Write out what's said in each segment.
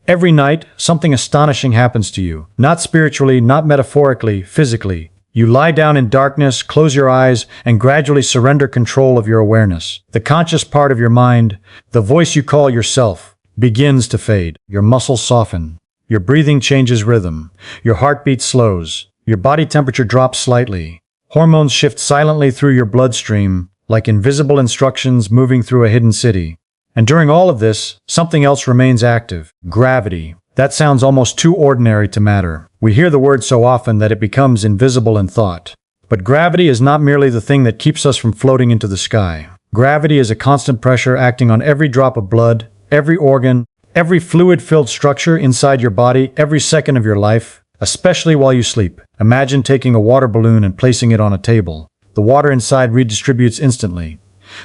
Every night, something astonishing happens to you. Not spiritually, not metaphorically, physically. You lie down in darkness, close your eyes, and gradually surrender control of your awareness. The conscious part of your mind, the voice you call yourself, begins to fade. Your muscles soften. Your breathing changes rhythm. Your heartbeat slows. Your body temperature drops slightly. Hormones shift silently through your bloodstream, like invisible instructions moving through a hidden city. And during all of this, something else remains active. Gravity. That sounds almost too ordinary to matter. We hear the word so often that it becomes invisible in thought. But gravity is not merely the thing that keeps us from floating into the sky. Gravity is a constant pressure acting on every drop of blood, every organ, every fluid-filled structure inside your body, every second of your life, especially while you sleep. Imagine taking a water balloon and placing it on a table. The water inside redistributes instantly.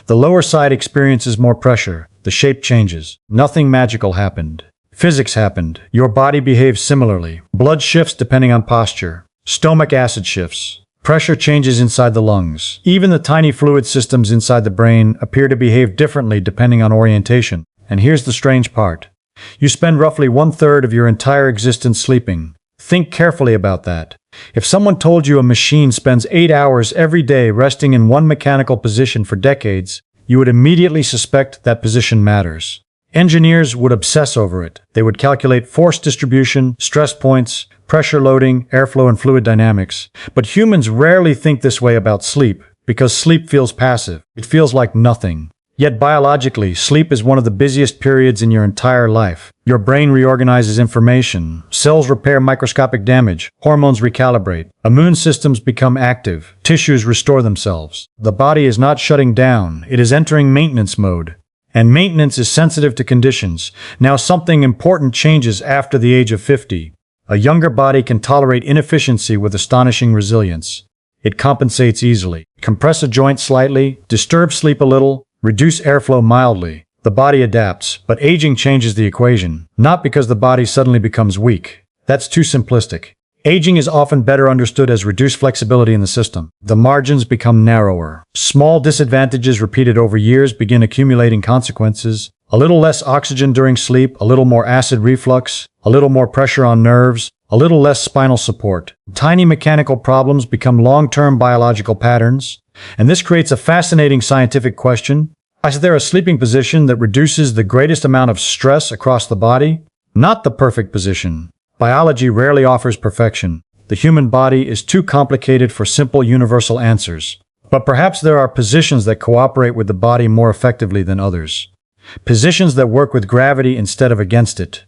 The lower side experiences more pressure. The shape changes. Nothing magical happened. Physics happened. Your body behaves similarly. Blood shifts depending on posture. Stomach acid shifts. Pressure changes inside the lungs. Even the tiny fluid systems inside the brain appear to behave differently depending on orientation. And here's the strange part. You spend roughly 1/3 of your entire existence sleeping. Think carefully about that. If someone told you a machine spends 8 hours every day resting in one mechanical position for decades, you would immediately suspect that position matters. Engineers would obsess over it. They would calculate force distribution, stress points, pressure loading, airflow, and fluid dynamics. But humans rarely think this way about sleep, because sleep feels passive. It feels like nothing. Yet biologically, sleep is one of the busiest periods in your entire life. Your brain reorganizes information, cells repair microscopic damage, hormones recalibrate, immune systems become active, tissues restore themselves. The body is not shutting down, it is entering maintenance mode. And maintenance is sensitive to conditions. Now something important changes after the age of 50. A younger body can tolerate inefficiency with astonishing resilience. It compensates easily. Compress a joint slightly, disturb sleep a little, reduce airflow mildly. The body adapts, but aging changes the equation. Not because the body suddenly becomes weak. That's too simplistic. Aging is often better understood as reduced flexibility in the system. The margins become narrower. Small disadvantages repeated over years begin accumulating consequences. A little less oxygen during sleep, a little more acid reflux, a little more pressure on nerves, a little less spinal support. Tiny mechanical problems become long-term biological patterns. And this creates a fascinating scientific question. Is there a sleeping position that reduces the greatest amount of stress across the body? Not the perfect position. Biology rarely offers perfection. The human body is too complicated for simple universal answers. But perhaps there are positions that cooperate with the body more effectively than others. Positions that work with gravity instead of against it.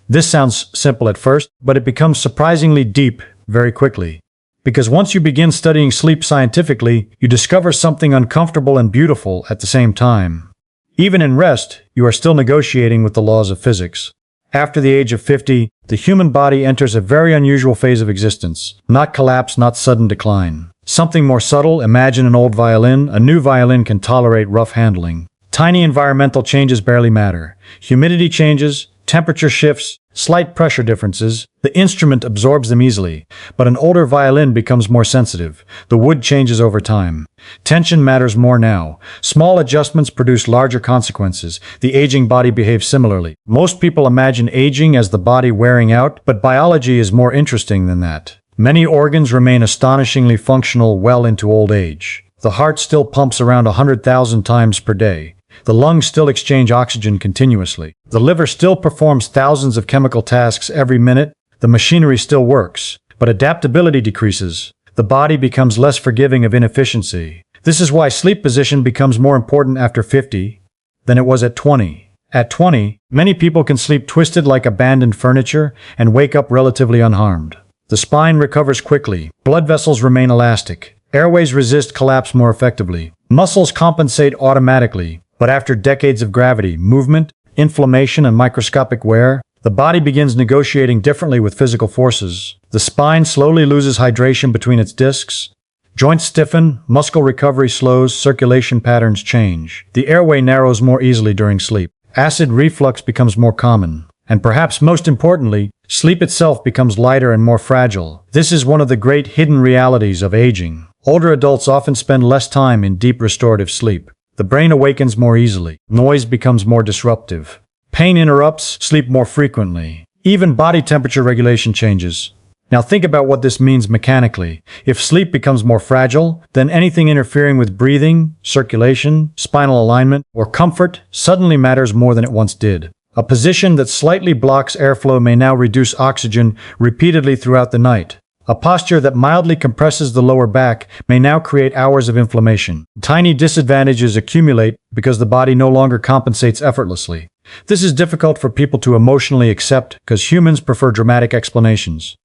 This sounds simple at first, but it becomes surprisingly deep very quickly. Because once you begin studying sleep scientifically, you discover something uncomfortable and beautiful at the same time. Even in rest, you are still negotiating with the laws of physics. After the age of 50, the human body enters a very unusual phase of existence. Not collapse, not sudden decline. Something more subtle, imagine an old violin. A new violin can tolerate rough handling. Tiny environmental changes barely matter. Humidity changes, temperature shifts, slight pressure differences. The instrument absorbs them easily, but an older violin becomes more sensitive. The wood changes over time. Tension matters more now. Small adjustments produce larger consequences. The aging body behaves similarly. Most people imagine aging as the body wearing out, but biology is more interesting than that. Many organs remain astonishingly functional well into old age. The heart still pumps around 100,000 times per day. The lungs still exchange oxygen continuously. The liver still performs thousands of chemical tasks every minute. The machinery still works, but adaptability decreases. The body becomes less forgiving of inefficiency. This is why sleep position becomes more important after 50 than it was at 20. At 20, many people can sleep twisted like abandoned furniture and wake up relatively unharmed. The spine recovers quickly. Blood vessels remain elastic. Airways resist collapse more effectively. Muscles compensate automatically. But after decades of gravity, movement, inflammation, and microscopic wear, the body begins negotiating differently with physical forces. The spine slowly loses hydration between its discs. Joints stiffen, muscle recovery slows, circulation patterns change. The airway narrows more easily during sleep. Acid reflux becomes more common. And perhaps most importantly, sleep itself becomes lighter and more fragile. This is one of the great hidden realities of aging. Older adults often spend less time in deep restorative sleep. The brain awakens more easily. Noise becomes more disruptive. Pain interrupts sleep more frequently. Even body temperature regulation changes. Now think about what this means mechanically. If sleep becomes more fragile, then anything interfering with breathing, circulation, spinal alignment, or comfort suddenly matters more than it once did. A position that slightly blocks airflow may now reduce oxygen repeatedly throughout the night. A posture that mildly compresses the lower back may now create hours of inflammation. Tiny disadvantages accumulate because the body no longer compensates effortlessly. This is difficult for people to emotionally accept because humans prefer dramatic explanations.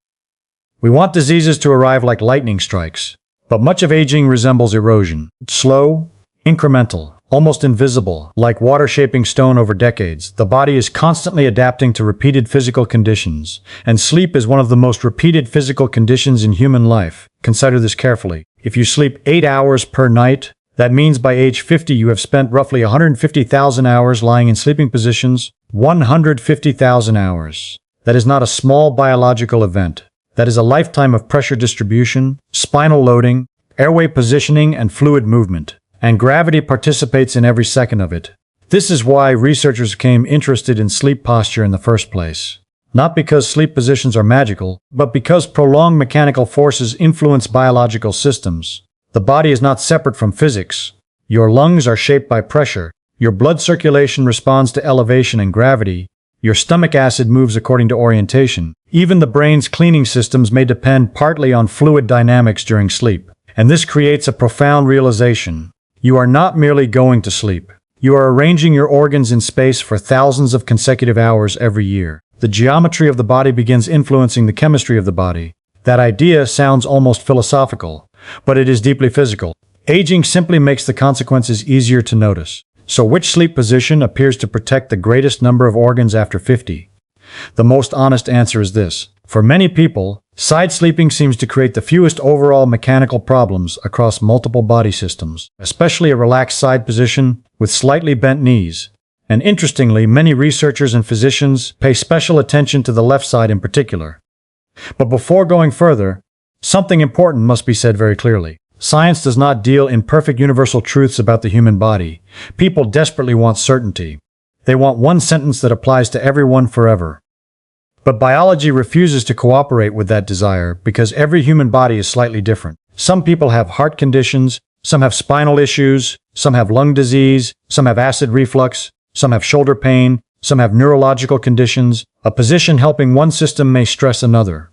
We want diseases to arrive like lightning strikes, but much of aging resembles erosion. Slow, incremental, almost invisible, like water shaping stone over decades. The body is constantly adapting to repeated physical conditions, and sleep is one of the most repeated physical conditions in human life. Consider this carefully. If you sleep 8 hours per night, that means by age 50 you have spent roughly 150,000 hours lying in sleeping positions. 150,000 hours. That is not a small biological event. That is a lifetime of pressure distribution, spinal loading, airway positioning, and fluid movement. And gravity participates in every second of it. This is why researchers became interested in sleep posture in the first place. Not because sleep positions are magical, but because prolonged mechanical forces influence biological systems. The body is not separate from physics. Your lungs are shaped by pressure. Your blood circulation responds to elevation and gravity. Your stomach acid moves according to orientation. Even the brain's cleaning systems may depend partly on fluid dynamics during sleep. And this creates a profound realization. You are not merely going to sleep. You are arranging your organs in space for thousands of consecutive hours every year. The geometry of the body begins influencing the chemistry of the body. That idea sounds almost philosophical, but it is deeply physical. Aging simply makes the consequences easier to notice. So which sleep position appears to protect the greatest number of organs after 50? The most honest answer is this. For many people, side sleeping seems to create the fewest overall mechanical problems across multiple body systems, especially a relaxed side position with slightly bent knees. And interestingly, many researchers and physicians pay special attention to the left side in particular. But before going further, something important must be said very clearly. Science does not deal in perfect universal truths about the human body. People desperately want certainty. They want one sentence that applies to everyone forever. But biology refuses to cooperate with that desire because every human body is slightly different. Some people have heart conditions, some have spinal issues, some have lung disease, some have acid reflux, some have shoulder pain, some have neurological conditions. A position helping one system may stress another.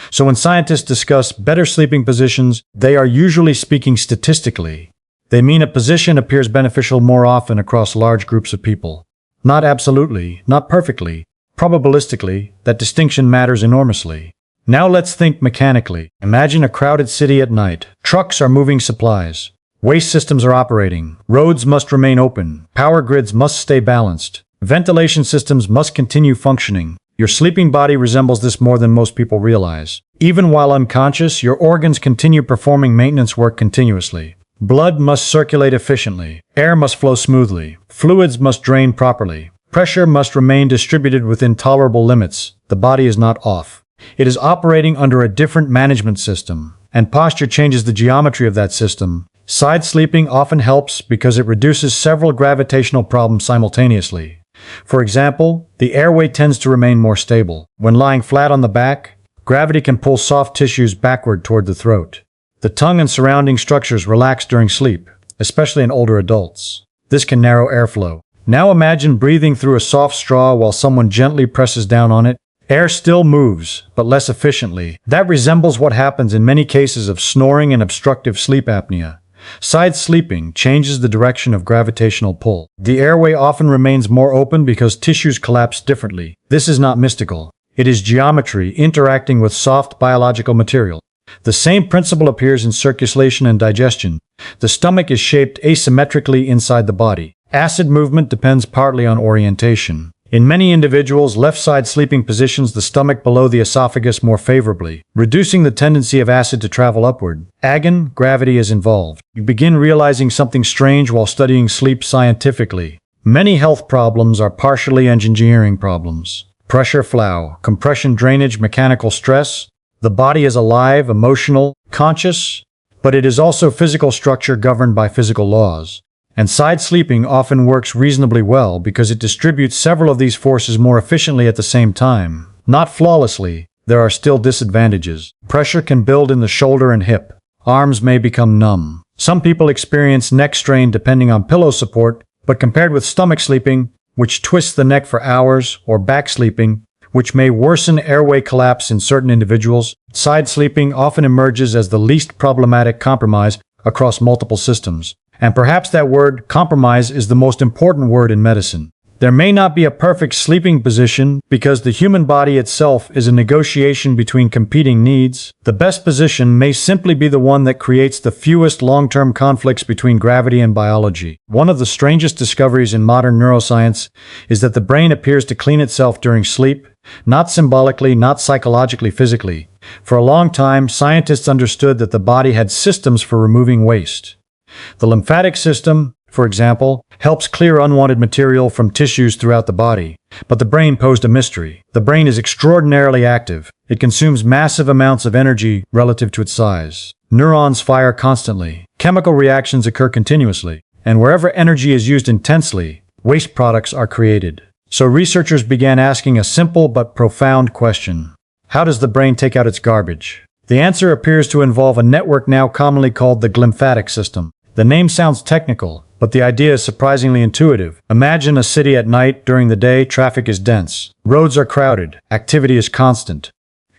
So when scientists discuss better sleeping positions, they are usually speaking statistically. They mean a position appears beneficial more often across large groups of people. Not absolutely, not perfectly. Probabilistically, that distinction matters enormously. Now let's think mechanically. Imagine a crowded city at night. Trucks are moving supplies. Waste systems are operating. Roads must remain open. Power grids must stay balanced. Ventilation systems must continue functioning. Your sleeping body resembles this more than most people realize. Even while unconscious, your organs continue performing maintenance work continuously. Blood must circulate efficiently. Air must flow smoothly. Fluids must drain properly. Pressure must remain distributed within tolerable limits. The body is not off. It is operating under a different management system, and posture changes the geometry of that system. Side sleeping often helps because it reduces several gravitational problems simultaneously. For example, the airway tends to remain more stable. When lying flat on the back, gravity can pull soft tissues backward toward the throat. The tongue and surrounding structures relax during sleep, especially in older adults. This can narrow airflow. Now imagine breathing through a soft straw while someone gently presses down on it. Air still moves, but less efficiently. That resembles what happens in many cases of snoring and obstructive sleep apnea. Side sleeping changes the direction of gravitational pull. The airway often remains more open because tissues collapse differently. This is not mystical. It is geometry interacting with soft biological material. The same principle appears in circulation and digestion. The stomach is shaped asymmetrically inside the body. Acid movement depends partly on orientation. In many individuals, left side sleeping positions the stomach below the esophagus more favorably, reducing the tendency of acid to travel upward. Again, gravity is involved. You begin realizing something strange while studying sleep scientifically. Many health problems are partially engineering problems. Pressure flow, compression drainage, mechanical stress. The body is alive, emotional, conscious, but it is also physical structure governed by physical laws. And side sleeping often works reasonably well because it distributes several of these forces more efficiently at the same time. Not flawlessly. There are still disadvantages. Pressure can build in the shoulder and hip. Arms may become numb. Some people experience neck strain depending on pillow support, but compared with stomach sleeping, which twists the neck for hours, or back sleeping, which may worsen airway collapse in certain individuals, side sleeping often emerges as the least problematic compromise across multiple systems. And perhaps that word, compromise, is the most important word in medicine. There may not be a perfect sleeping position because the human body itself is a negotiation between competing needs. The best position may simply be the one that creates the fewest long-term conflicts between gravity and biology. One of the strangest discoveries in modern neuroscience is that the brain appears to clean itself during sleep, not symbolically, not psychologically, physically. For a long time, scientists understood that the body had systems for removing waste. The lymphatic system, for example, helps clear unwanted material from tissues throughout the body. But the brain posed a mystery. The brain is extraordinarily active. It consumes massive amounts of energy relative to its size. Neurons fire constantly. Chemical reactions occur continuously. And wherever energy is used intensely, waste products are created. So researchers began asking a simple but profound question. How does the brain take out its garbage? The answer appears to involve a network now commonly called the glymphatic system. The name sounds technical, but the idea is surprisingly intuitive. Imagine a city at night. During the day, traffic is dense. Roads are crowded. Activity is constant.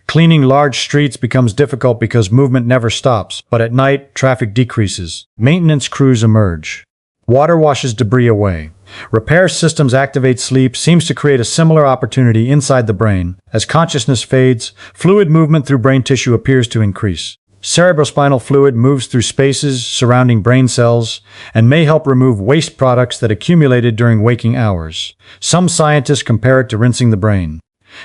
Cleaning large streets becomes difficult because movement never stops, but at night, traffic decreases. Maintenance crews emerge. Water washes debris away. Repair systems activate. Sleep seems to create a similar opportunity inside the brain. As consciousness fades, fluid movement through brain tissue appears to increase. Cerebrospinal fluid moves through spaces surrounding brain cells and may help remove waste products that accumulated during waking hours. Some scientists compare it to rinsing the brain.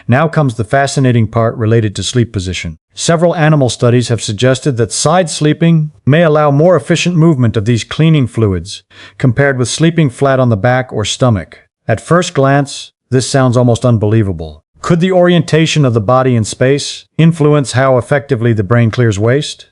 Now comes the fascinating part related to sleep position. Several animal studies have suggested that side sleeping may allow more efficient movement of these cleaning fluids compared with sleeping flat on the back or stomach. At first glance, this sounds almost unbelievable. Could the orientation of the body in space influence how effectively the brain clears waste?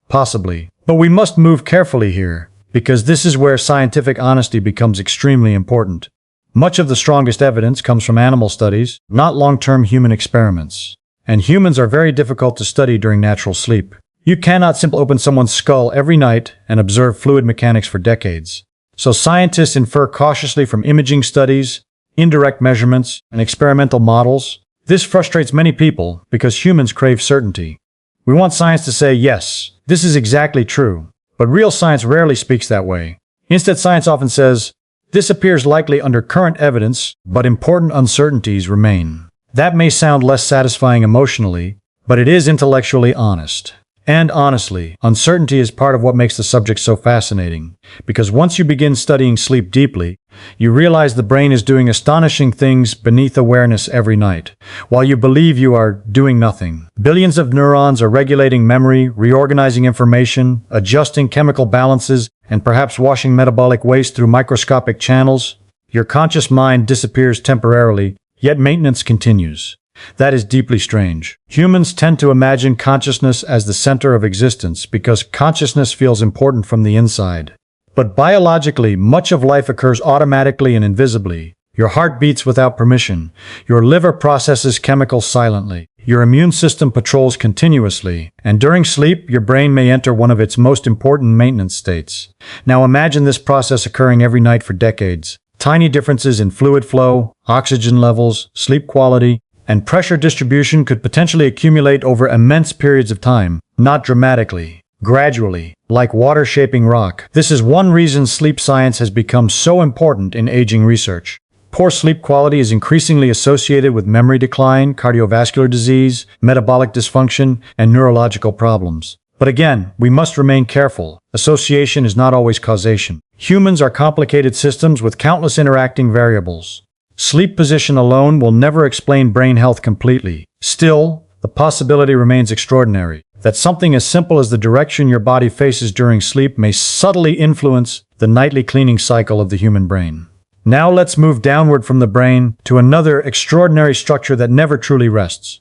Possibly. But we must move carefully here, because this is where scientific honesty becomes extremely important. Much of the strongest evidence comes from animal studies, not long-term human experiments. And humans are very difficult to study during natural sleep. You cannot simply open someone's skull every night and observe fluid mechanics for decades. So scientists infer cautiously from imaging studies, indirect measurements, and experimental models. This frustrates many people because humans crave certainty. We want science to say, yes, this is exactly true. But real science rarely speaks that way. Instead, science often says, this appears likely under current evidence, but important uncertainties remain. That may sound less satisfying emotionally, but it is intellectually honest. And honestly, uncertainty is part of what makes the subject so fascinating. Because once you begin studying sleep deeply, you realize the brain is doing astonishing things beneath awareness every night, while you believe you are doing nothing. Billions of neurons are regulating memory, reorganizing information, adjusting chemical balances, and perhaps washing metabolic waste through microscopic channels. Your conscious mind disappears temporarily, yet maintenance continues. That is deeply strange. Humans tend to imagine consciousness as the center of existence because consciousness feels important from the inside. But biologically, much of life occurs automatically and invisibly. Your heart beats without permission. Your liver processes chemicals silently. Your immune system patrols continuously. And during sleep, your brain may enter one of its most important maintenance states. Now imagine this process occurring every night for decades. Tiny differences in fluid flow, oxygen levels, sleep quality, and pressure distribution could potentially accumulate over immense periods of time, not dramatically, gradually, like water shaping rock. This is one reason sleep science has become so important in aging research. Poor sleep quality is increasingly associated with memory decline, cardiovascular disease, metabolic dysfunction, and neurological problems. But again, we must remain careful. Association is not always causation. Humans are complicated systems with countless interacting variables. Sleep position alone will never explain brain health completely. Still, the possibility remains extraordinary that something as simple as the direction your body faces during sleep may subtly influence the nightly cleaning cycle of the human brain. Now let's move downward from the brain to another extraordinary structure that never truly rests: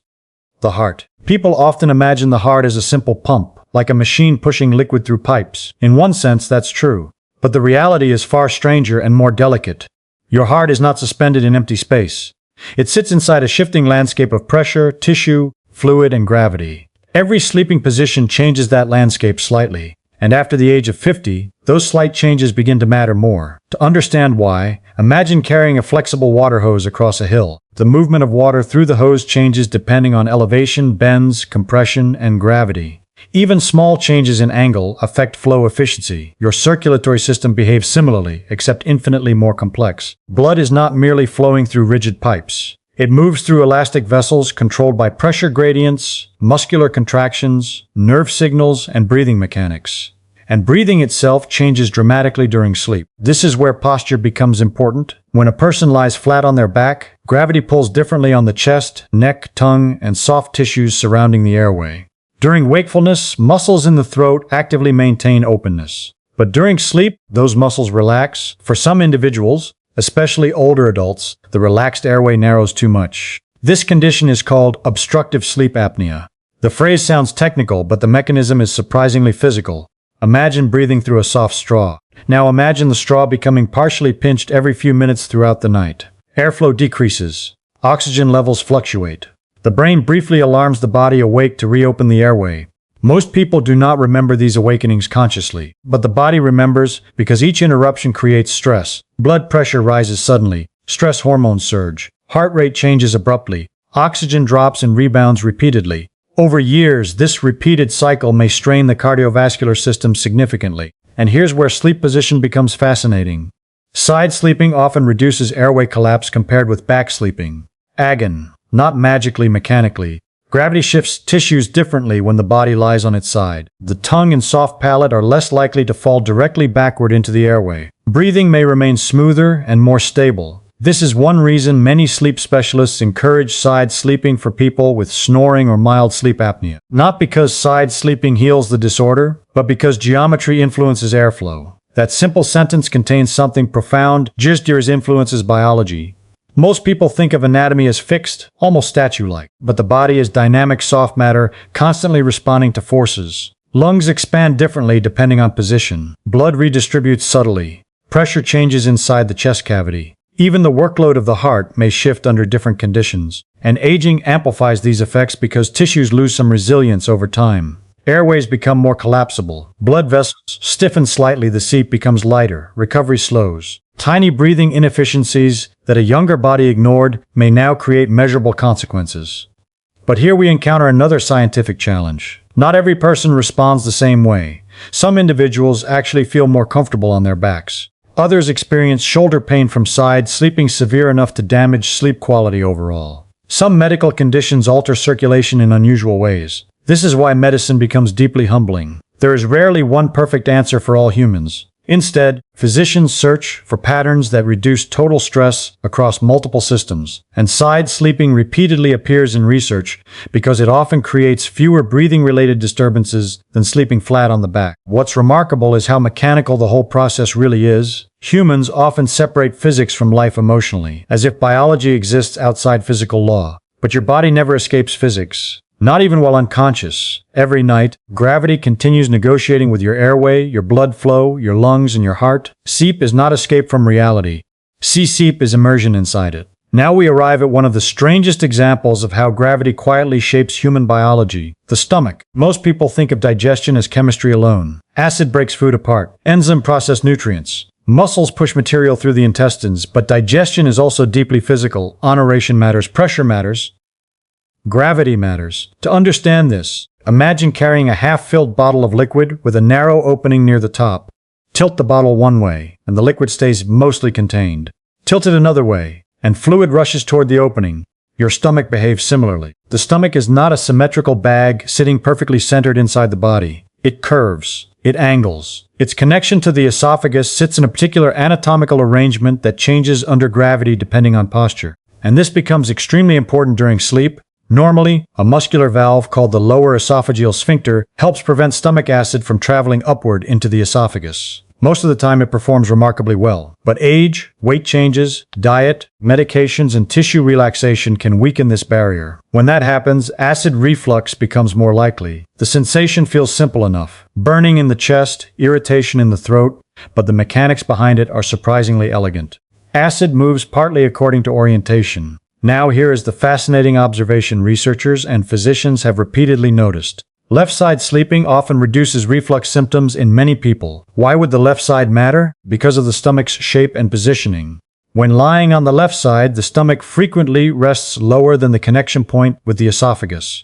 the heart. People often imagine the heart as a simple pump, like a machine pushing liquid through pipes. In one sense, that's true. But the reality is far stranger and more delicate. Your heart is not suspended in empty space. It sits inside a shifting landscape of pressure, tissue, fluid, and gravity. Every sleeping position changes that landscape slightly, and after the age of 50, those slight changes begin to matter more. To understand why, imagine carrying a flexible water hose across a hill. The movement of water through the hose changes depending on elevation, bends, compression, and gravity. Even small changes in angle affect flow efficiency. Your circulatory system behaves similarly, except infinitely more complex. Blood is not merely flowing through rigid pipes. It moves through elastic vessels controlled by pressure gradients, muscular contractions, nerve signals, and breathing mechanics. And breathing itself changes dramatically during sleep. This is where posture becomes important. When a person lies flat on their back, gravity pulls differently on the chest, neck, tongue, and soft tissues surrounding the airway. During wakefulness, muscles in the throat actively maintain openness. But during sleep, those muscles relax. For some individuals, especially older adults, the relaxed airway narrows too much. This condition is called obstructive sleep apnea. The phrase sounds technical, but the mechanism is surprisingly physical. Imagine breathing through a soft straw. Now imagine the straw becoming partially pinched every few minutes throughout the night. Airflow decreases. Oxygen levels fluctuate. The brain briefly alarms the body awake to reopen the airway. Most people do not remember these awakenings consciously, but the body remembers because each interruption creates stress. Blood pressure rises suddenly, stress hormones surge, heart rate changes abruptly, oxygen drops and rebounds repeatedly. Over years, this repeated cycle may strain the cardiovascular system significantly. And here's where sleep position becomes fascinating. Side sleeping often reduces airway collapse compared with back sleeping. Again, not magically, mechanically. Gravity shifts tissues differently when the body lies on its side. The tongue and soft palate are less likely to fall directly backward into the airway. Breathing may remain smoother and more stable. This is one reason many sleep specialists encourage side sleeping for people with snoring or mild sleep apnea. Not because side sleeping heals the disorder, but because geometry influences airflow. That simple sentence contains something profound. Geometry influences biology. Most people think of anatomy as fixed, almost statue-like, but the body is dynamic soft matter, constantly responding to forces. Lungs expand differently depending on position. Blood redistributes subtly. Pressure changes inside the chest cavity. Even the workload of the heart may shift under different conditions. And aging amplifies these effects because tissues lose some resilience over time. Airways become more collapsible. Blood vessels stiffen slightly, the seat becomes lighter, recovery slows. Tiny breathing inefficiencies that a younger body ignored may now create measurable consequences. But here we encounter another scientific challenge. Not every person responds the same way. Some individuals actually feel more comfortable on their backs. Others experience shoulder pain from side sleeping severe enough to damage sleep quality overall. Some medical conditions alter circulation in unusual ways. This is why medicine becomes deeply humbling. There is rarely one perfect answer for all humans. Instead, physicians search for patterns that reduce total stress across multiple systems, and side sleeping repeatedly appears in research because it often creates fewer breathing-related disturbances than sleeping flat on the back. What's remarkable is how mechanical the whole process really is. Humans often separate physics from life emotionally, as if biology exists outside physical law. But your body never escapes physics. Not even while unconscious. Every night, gravity continues negotiating with your airway, your blood flow, your lungs, and your heart. Sleep is not escape from reality. Sleep is immersion inside it. Now we arrive at one of the strangest examples of how gravity quietly shapes human biology. The stomach. Most people think of digestion as chemistry alone. Acid breaks food apart. Enzymes process nutrients. Muscles push material through the intestines, but digestion is also deeply physical. Aeration matters, pressure matters. Gravity matters. To understand this, imagine carrying a half-filled bottle of liquid with a narrow opening near the top. Tilt the bottle one way, and the liquid stays mostly contained. Tilt it another way, and fluid rushes toward the opening. Your stomach behaves similarly. The stomach is not a symmetrical bag sitting perfectly centered inside the body. It curves. It angles. Its connection to the esophagus sits in a particular anatomical arrangement that changes under gravity depending on posture. And this becomes extremely important during sleep. Normally, a muscular valve called the lower esophageal sphincter helps prevent stomach acid from traveling upward into the esophagus. Most of the time it performs remarkably well. But age, weight changes, diet, medications, and tissue relaxation can weaken this barrier. When that happens, acid reflux becomes more likely. The sensation feels simple enough. Burning in the chest, irritation in the throat, but the mechanics behind it are surprisingly elegant. Acid moves partly according to orientation. Now here is the fascinating observation researchers and physicians have repeatedly noticed. Left side sleeping often reduces reflux symptoms in many people. Why would the left side matter? Because of the stomach's shape and positioning. When lying on the left side, the stomach frequently rests lower than the connection point with the esophagus.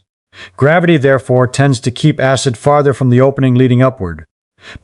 Gravity, therefore, tends to keep acid farther from the opening leading upward.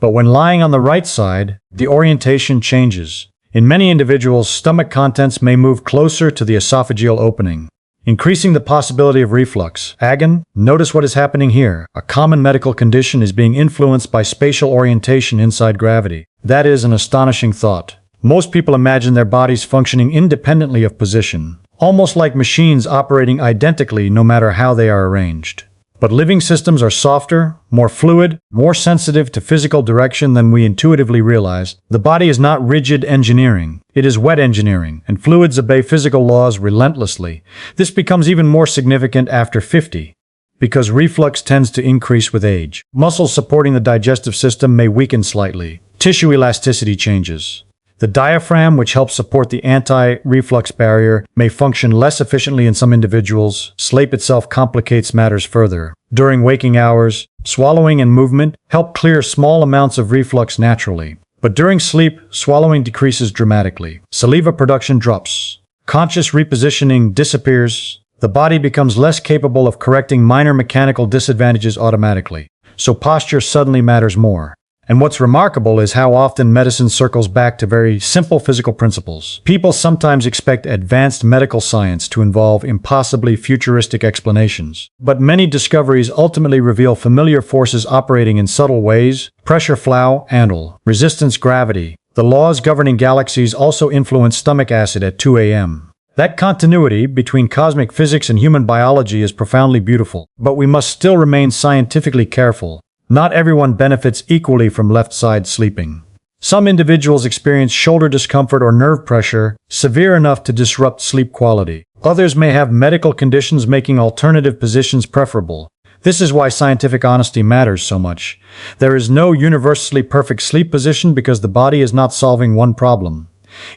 But when lying on the right side, the orientation changes. In many individuals, stomach contents may move closer to the esophageal opening, increasing the possibility of reflux. Again, notice what is happening here. A common medical condition is being influenced by spatial orientation inside gravity. That is an astonishing thought. Most people imagine their bodies functioning independently of position, almost like machines operating identically no matter how they are arranged. But living systems are softer, more fluid, more sensitive to physical direction than we intuitively realize. The body is not rigid engineering. It is wet engineering, and fluids obey physical laws relentlessly. This becomes even more significant after 50, because reflux tends to increase with age. Muscles supporting the digestive system may weaken slightly. Tissue elasticity changes. The diaphragm, which helps support the anti-reflux barrier, may function less efficiently in some individuals. Sleep itself complicates matters further. During waking hours, swallowing and movement help clear small amounts of reflux naturally. But during sleep, swallowing decreases dramatically. Saliva production drops. Conscious repositioning disappears. The body becomes less capable of correcting minor mechanical disadvantages automatically. So posture suddenly matters more. And what's remarkable is how often medicine circles back to very simple physical principles. People sometimes expect advanced medical science to involve impossibly futuristic explanations. But many discoveries ultimately reveal familiar forces operating in subtle ways: pressure flow, andal, resistance gravity. The laws governing galaxies also influence stomach acid at 2 a.m. That continuity between cosmic physics and human biology is profoundly beautiful. But we must still remain scientifically careful. Not everyone benefits equally from left-side sleeping. Some individuals experience shoulder discomfort or nerve pressure severe enough to disrupt sleep quality. Others may have medical conditions making alternative positions preferable. This is why scientific honesty matters so much. There is no universally perfect sleep position because the body is not solving one problem.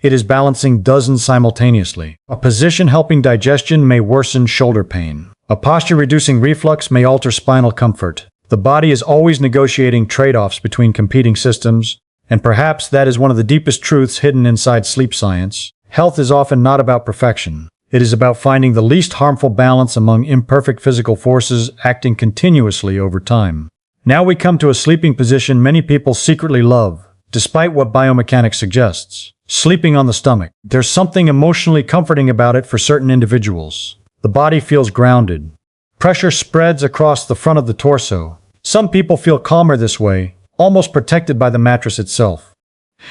It is balancing dozens simultaneously. A position helping digestion may worsen shoulder pain. A posture reducing reflux may alter spinal comfort. The body is always negotiating trade-offs between competing systems, and perhaps that is one of the deepest truths hidden inside sleep science. Health is often not about perfection. It is about finding the least harmful balance among imperfect physical forces acting continuously over time. Now we come to a sleeping position many people secretly love, despite what biomechanics suggests. Sleeping on the stomach. There's something emotionally comforting about it for certain individuals. The body feels grounded. Pressure spreads across the front of the torso. Some people feel calmer this way, almost protected by the mattress itself.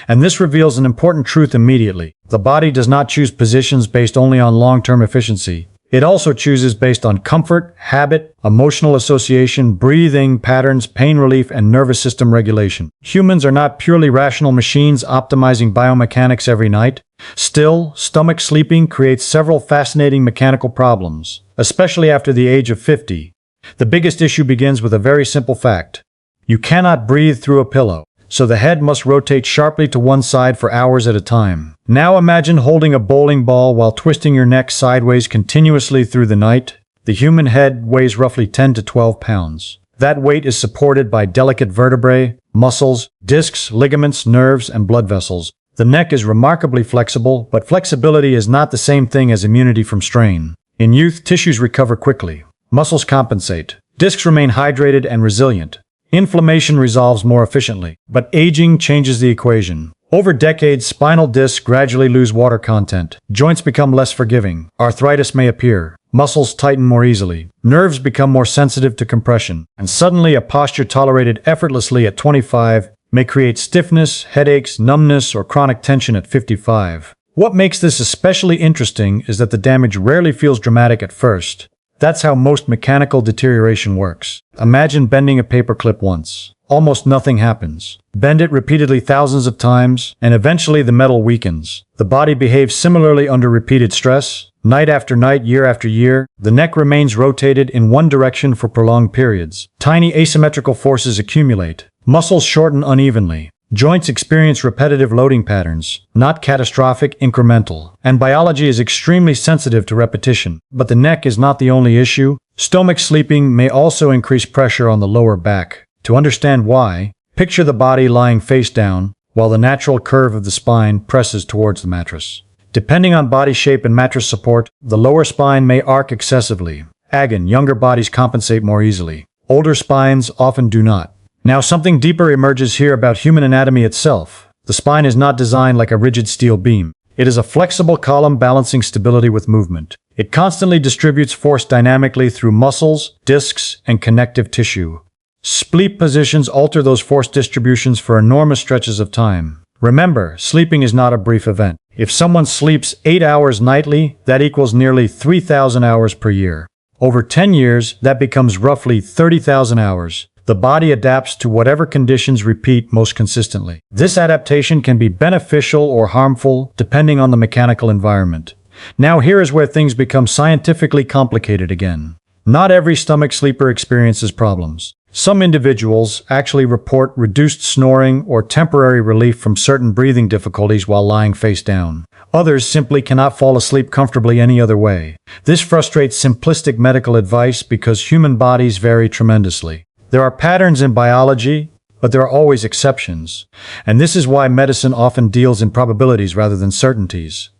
And this reveals an important truth immediately. The body does not choose positions based only on long-term efficiency. It also chooses based on comfort, habit, emotional association, breathing patterns, pain relief, and nervous system regulation. Humans are not purely rational machines optimizing biomechanics every night. Still, stomach sleeping creates several fascinating mechanical problems, especially after the age of 50. The biggest issue begins with a very simple fact. You cannot breathe through a pillow, so the head must rotate sharply to one side for hours at a time. Now imagine holding a bowling ball while twisting your neck sideways continuously through the night. The human head weighs roughly 10 to 12 pounds. That weight is supported by delicate vertebrae, muscles, discs, ligaments, nerves, and blood vessels. The neck is remarkably flexible, but flexibility is not the same thing as immunity from strain. In youth, tissues recover quickly. Muscles compensate. Discs remain hydrated and resilient. Inflammation resolves more efficiently. But aging changes the equation. Over decades, spinal discs gradually lose water content. Joints become less forgiving. Arthritis may appear. Muscles tighten more easily. Nerves become more sensitive to compression. And suddenly, a posture tolerated effortlessly at 25 may create stiffness, headaches, numbness, or chronic tension at 55. What makes this especially interesting is that the damage rarely feels dramatic at first. That's how most mechanical deterioration works. Imagine bending a paperclip once. Almost nothing happens. Bend it repeatedly thousands of times, and eventually the metal weakens. The body behaves similarly under repeated stress. Night after night, year after year, the neck remains rotated in one direction for prolonged periods. Tiny asymmetrical forces accumulate. Muscles shorten unevenly. Joints experience repetitive loading patterns, not catastrophic, incremental. And biology is extremely sensitive to repetition. But the neck is not the only issue. Stomach sleeping may also increase pressure on the lower back. To understand why, picture the body lying face down, while the natural curve of the spine presses towards the mattress. Depending on body shape and mattress support, the lower spine may arc excessively. Again, younger bodies compensate more easily. Older spines often do not. Now something deeper emerges here about human anatomy itself. The spine is not designed like a rigid steel beam. It is a flexible column balancing stability with movement. It constantly distributes force dynamically through muscles, discs, and connective tissue. Sleep positions alter those force distributions for enormous stretches of time. Remember, sleeping is not a brief event. If someone sleeps 8 hours nightly, that equals nearly 3,000 hours per year. Over 10 years, that becomes roughly 30,000 hours. The body adapts to whatever conditions repeat most consistently. This adaptation can be beneficial or harmful, depending on the mechanical environment. Now here is where things become scientifically complicated again. Not every stomach sleeper experiences problems. Some individuals actually report reduced snoring or temporary relief from certain breathing difficulties while lying face down. Others simply cannot fall asleep comfortably any other way. This frustrates simplistic medical advice because human bodies vary tremendously. There are patterns in biology, but there are always exceptions. And this is why medicine often deals in probabilities rather than certainties.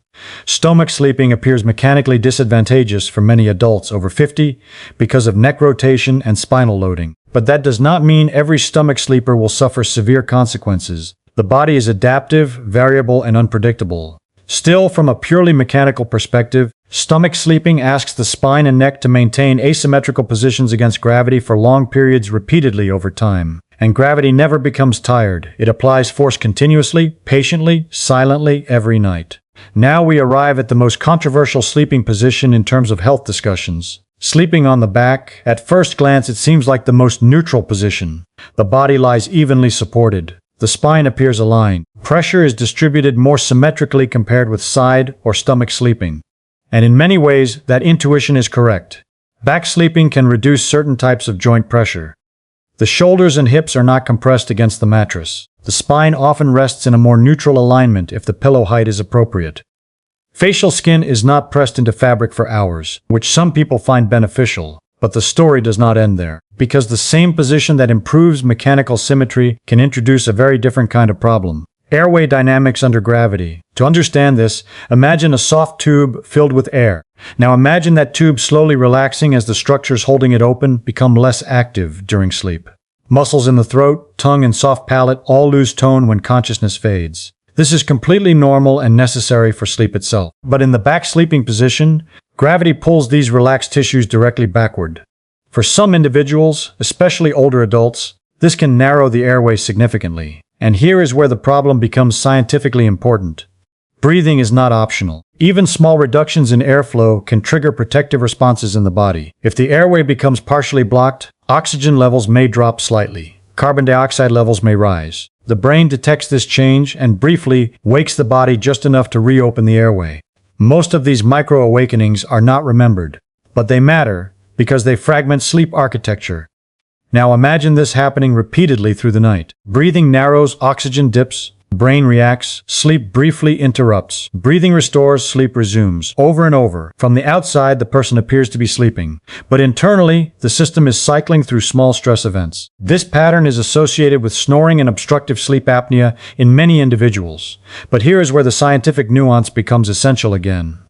Stomach sleeping appears mechanically disadvantageous for many adults over 50 because of neck rotation and spinal loading. But that does not mean every stomach sleeper will suffer severe consequences. The body is adaptive, variable, and unpredictable. Still, from a purely mechanical perspective, stomach sleeping asks the spine and neck to maintain asymmetrical positions against gravity for long periods repeatedly over time. And gravity never becomes tired. It applies force continuously, patiently, silently, every night. Now we arrive at the most controversial sleeping position in terms of health discussions. Sleeping on the back, at first glance it seems like the most neutral position. The body lies evenly supported. The spine appears aligned. Pressure is distributed more symmetrically compared with side or stomach sleeping. And in many ways, that intuition is correct. Back sleeping can reduce certain types of joint pressure. The shoulders and hips are not compressed against the mattress. The spine often rests in a more neutral alignment if the pillow height is appropriate. Facial skin is not pressed into fabric for hours, which some people find beneficial, but the story does not end there, because the same position that improves mechanical symmetry can introduce a very different kind of problem. Airway dynamics under gravity. To understand this, imagine a soft tube filled with air. Now imagine that tube slowly relaxing as the structures holding it open become less active during sleep. Muscles in the throat, tongue, and soft palate all lose tone when consciousness fades. This is completely normal and necessary for sleep itself. But in the back sleeping position, gravity pulls these relaxed tissues directly backward. For some individuals, especially older adults, this can narrow the airway significantly. And here is where the problem becomes scientifically important. Breathing is not optional. Even small reductions in airflow can trigger protective responses in the body. If the airway becomes partially blocked, oxygen levels may drop slightly. Carbon dioxide levels may rise. The brain detects this change and briefly wakes the body just enough to reopen the airway. Most of these micro-awakenings are not remembered, but they matter because they fragment sleep architecture. Now imagine this happening repeatedly through the night. Breathing narrows, oxygen dips, brain reacts, sleep briefly interrupts. Breathing restores, sleep resumes. Over and over. From the outside, the person appears to be sleeping, but internally, the system is cycling through small stress events. This pattern is associated with snoring and obstructive sleep apnea in many individuals. But here is where the scientific nuance becomes essential again.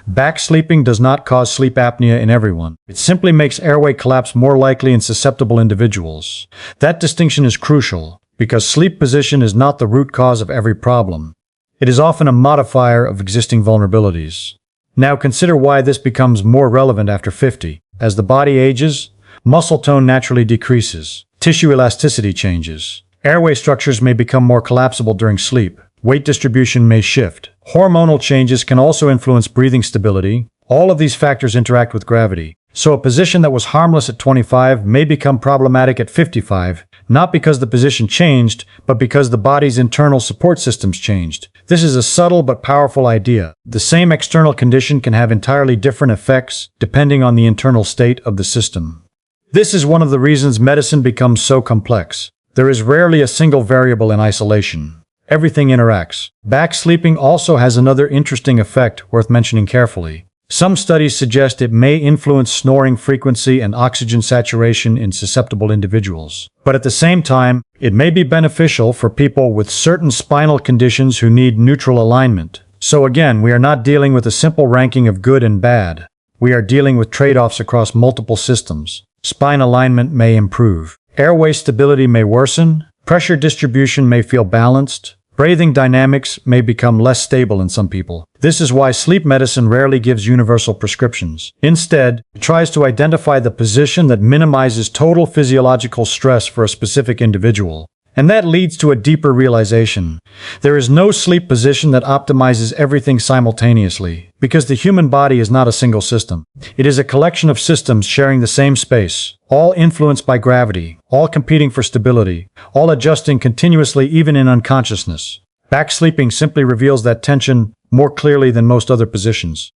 Back sleeping does not cause sleep apnea in everyone. It simply makes airway collapse more likely in susceptible individuals. That distinction is crucial, because sleep position is not the root cause of every problem. It is often a modifier of existing vulnerabilities. Now consider why this becomes more relevant after 50. As the body ages, muscle tone naturally decreases. Tissue elasticity changes. Airway structures may become more collapsible during sleep. Weight distribution may shift. Hormonal changes can also influence breathing stability. All of these factors interact with gravity. So a position that was harmless at 25 may become problematic at 55, not because the position changed, but because the body's internal support systems changed. This is a subtle but powerful idea. The same external condition can have entirely different effects depending on the internal state of the system. This is one of the reasons medicine becomes so complex. There is rarely a single variable in isolation. Everything interacts. Back sleeping also has another interesting effect worth mentioning carefully. Some studies suggest it may influence snoring frequency and oxygen saturation in susceptible individuals. But at the same time, it may be beneficial for people with certain spinal conditions who need neutral alignment. So again, we are not dealing with a simple ranking of good and bad. We are dealing with trade-offs across multiple systems. Spine alignment may improve. Airway stability may worsen. Pressure distribution may feel balanced. Breathing dynamics may become less stable in some people. This is why sleep medicine rarely gives universal prescriptions. Instead, it tries to identify the position that minimizes total physiological stress for a specific individual. And that leads to a deeper realization. There is no sleep position that optimizes everything simultaneously, because the human body is not a single system. It is a collection of systems sharing the same space, all influenced by gravity, all competing for stability, all adjusting continuously even in unconsciousness. Back sleeping simply reveals that tension more clearly than most other positions.